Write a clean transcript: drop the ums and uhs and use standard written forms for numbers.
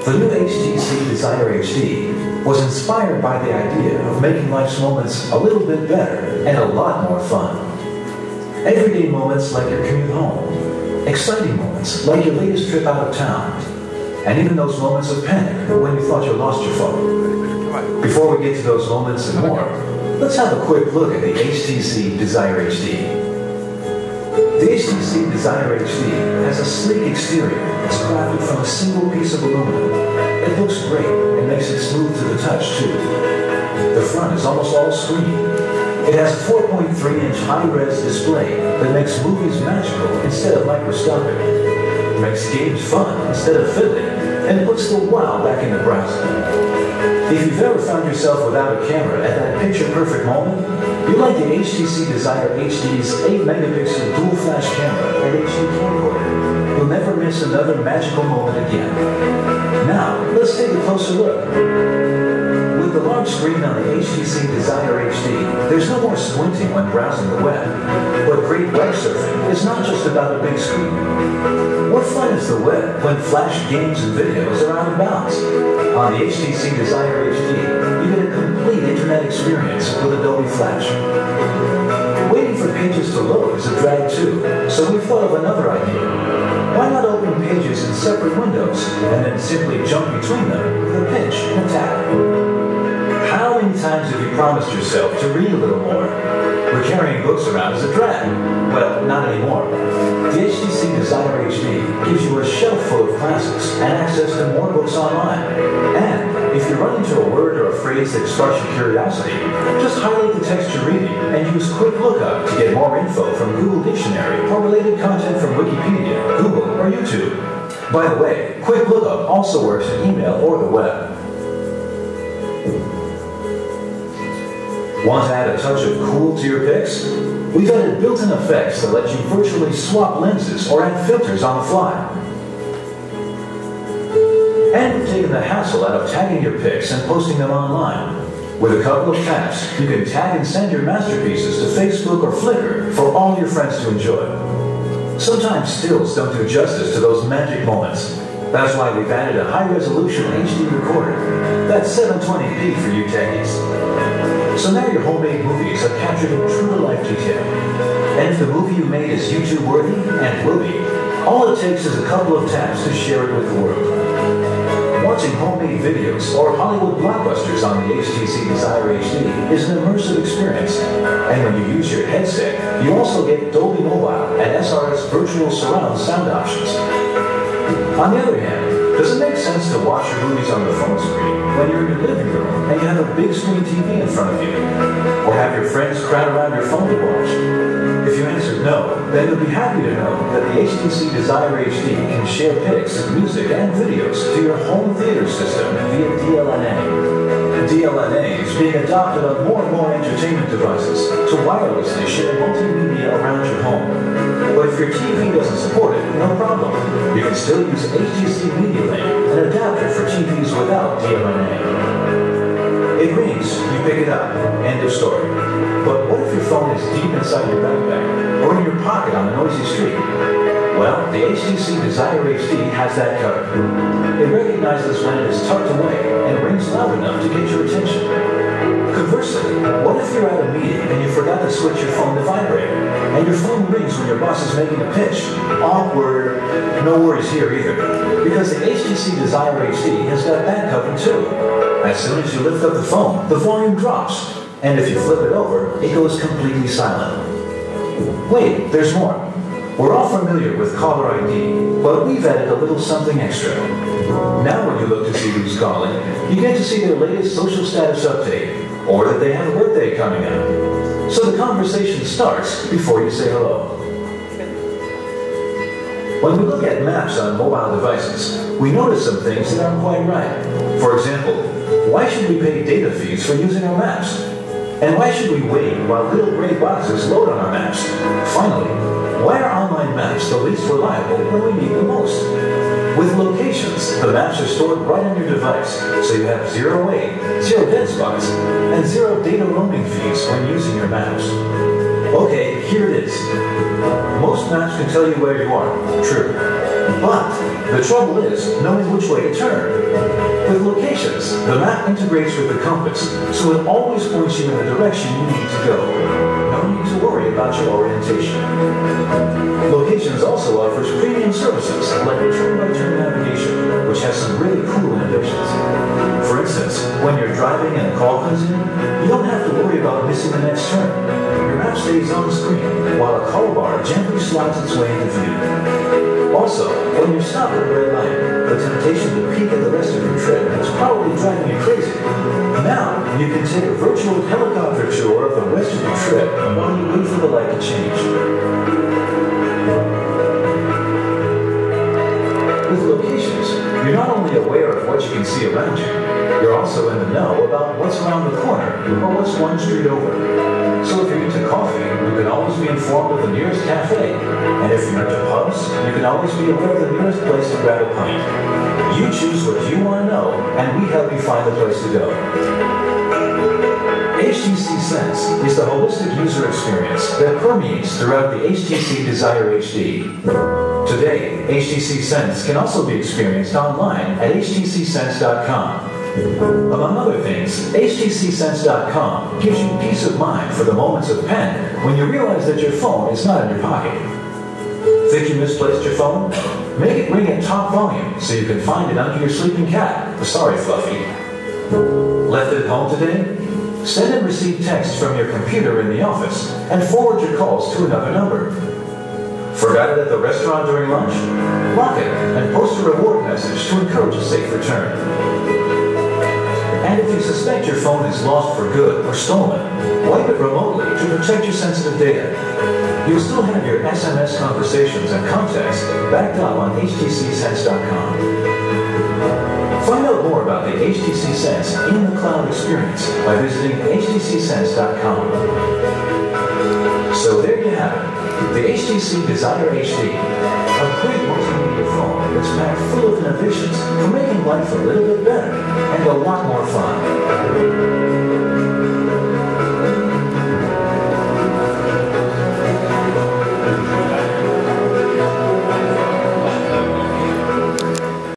The new hTC Desire HD was inspired by the idea of making life's moments a little bit better and a lot more fun. Everyday moments like your commute home, exciting moments like your latest trip out of town, and even those moments of panic when you thought you lost your phone. Before we get to those moments and more, let's have a quick look at the hTC Desire HD. The hTC Desire HD has a sleek exterior that's crafted from a single piece of aluminum. It looks great and makes it smooth to the touch too. The front is almost all screen. It has a 4.3-inch high-res display that makes movies magical instead of microscopic. It makes games fun instead of fiddling, and puts the wow back into browsing. If you've ever found yourself without a camera at that picture-perfect moment, you like the hTC Desire HD's 8-megapixel dual-flash camera and HD camcorder. You'll never miss another magical moment again. Now, let's take a closer look. With the large screen on the hTC Desire HD, there's no more squinting when browsing the web. But great web surfing is not just about a big screen. What fun is the web when flash games and videos are out of bounds? On the hTC Desire HD, you get a complete internet experience with Adobe Flash. Waiting for pages to load is a drag too, so we've thought of another idea. Why not open pages in separate windows and then simply jump between them with a pinch and a tap? How many times have you promised yourself to read a little more? But carrying books around is a drag. Well, not anymore. The hTC Desire HD gives you a shelf full of classics and access to more books online. And if you run into a word or a phrase that sparks your curiosity, just highlight the text you're reading and use Quick Lookup to get more info from Google Dictionary or related content from Wikipedia, Google, or YouTube. By the way, Quick Lookup also works in email or the web. Want to add a touch of cool to your pics? We've added built-in effects that let you virtually swap lenses or add filters on the fly. And we've taken the hassle out of tagging your pics and posting them online. With a couple of taps, you can tag and send your masterpieces to Facebook or Flickr for all your friends to enjoy. Sometimes stills don't do justice to those magic moments. That's why we've added a high-resolution HD recorder. That's 720p for you techies. So now your homemade movies are captured in true-to-life detail. And if the movie you made is YouTube-worthy, and will be, all it takes is a couple of taps to share it with the world. Watching homemade videos or Hollywood blockbusters on the hTC Desire HD is an immersive experience. And when you use your headset, you also get Dolby Mobile and SRS virtual surround sound options. On the other hand, does it make sense to watch your movies on the phone screen when you're in your living room and you have a big screen TV in front of you? Or have your friends crowd around your phone to watch? If you answered no, then you'll be happy to know that the hTC Desire HD can share pics, music, and videos to your home theater system via DLNA. DLNA is being adopted on more and more entertainment devices to wirelessly share multimedia around your home. But if your TV doesn't support it, no problem. You can still use hTC Media Link, an adapter for TVs without DLNA. It rings, you pick it up, end of story. But what if your phone is deep inside your backpack, or in your pocket on a noisy street? Well, the hTC Desire HD has that covered. It recognizes when it is tucked away and rings loud enough to get your attention. Conversely, what if you're at a meeting and you forgot to switch your phone to vibrate, and your phone rings when your boss is making a pitch? Awkward. No worries here either, because the hTC Desire HD has got that covered too. As soon as you lift up the phone, the volume drops, and if you flip it over, it goes completely silent. Wait, there's more. We're all familiar with caller ID, but we've added a little something extra. Now when you look to see who's calling, you get to see their latest social status update, or that they have a birthday coming up. So the conversation starts before you say hello. When we look at maps on mobile devices, we notice some things that aren't quite right. For example, why should we pay data fees for using our maps? And why should we wait while little gray boxes load on our maps? Finally, why are online maps the least reliable when we need them most? With locations, the maps are stored right on your device, so you have zero wait, zero dead spots, and zero data roaming fees when using your maps. Okay, here it is. Most maps can tell you where you are, true. But The trouble is knowing which way to turn. With locations, the map integrates with the compass, so it always points you in the direction you need to go. No need to worry about your orientation. Locations also offers premium services like turn-by-turn navigation, which has some really cool innovations. For instance, when you're driving and a call comes in, you don't have to worry about missing the next turn. Your map stays on screen, while a call bar gently slides its way into view. Also, when you're stopped at a red light, the temptation to peek at the rest of your trip is probably driving you crazy. Now, you can take a virtual helicopter tour of the rest of your trip while you wait for the light to change. With locations, you're not only aware of what you can see around you, you're also in the know about what's around the corner or what's one street over. So if you're into coffee, you can always be informed of the nearest cafe. And if you're into pubs, you can always be aware of the nearest place to grab a pint. You choose what you want to know, and we help you find the place to go. hTC Sense is the holistic user experience that permeates throughout the hTC Desire HD. Today, hTC Sense can also be experienced online at htcsense.com. Among other things, htcsense.com gives you peace of mind for the moments of panic when you realize that your phone is not in your pocket. Think you misplaced your phone? Make it ring at top volume so you can find it under your sleeping cat. Sorry, Fluffy. Left it at home today? Send and receive text from your computer in the office and forward your calls to another number. Forgot it at the restaurant during lunch? Lock it and post a reward message to encourage a safe return. And if you suspect your phone is lost for good or stolen, wipe it remotely to protect your sensitive data. You'll still have your SMS conversations and contacts backed up on htcsense.com. Find out more about the hTC Sense in the cloud experience by visiting htcsense.com. So there you have it, the hTC Desire HD, a great multimedia phone that's packed full of innovations for making life a little bit better and a lot more fun.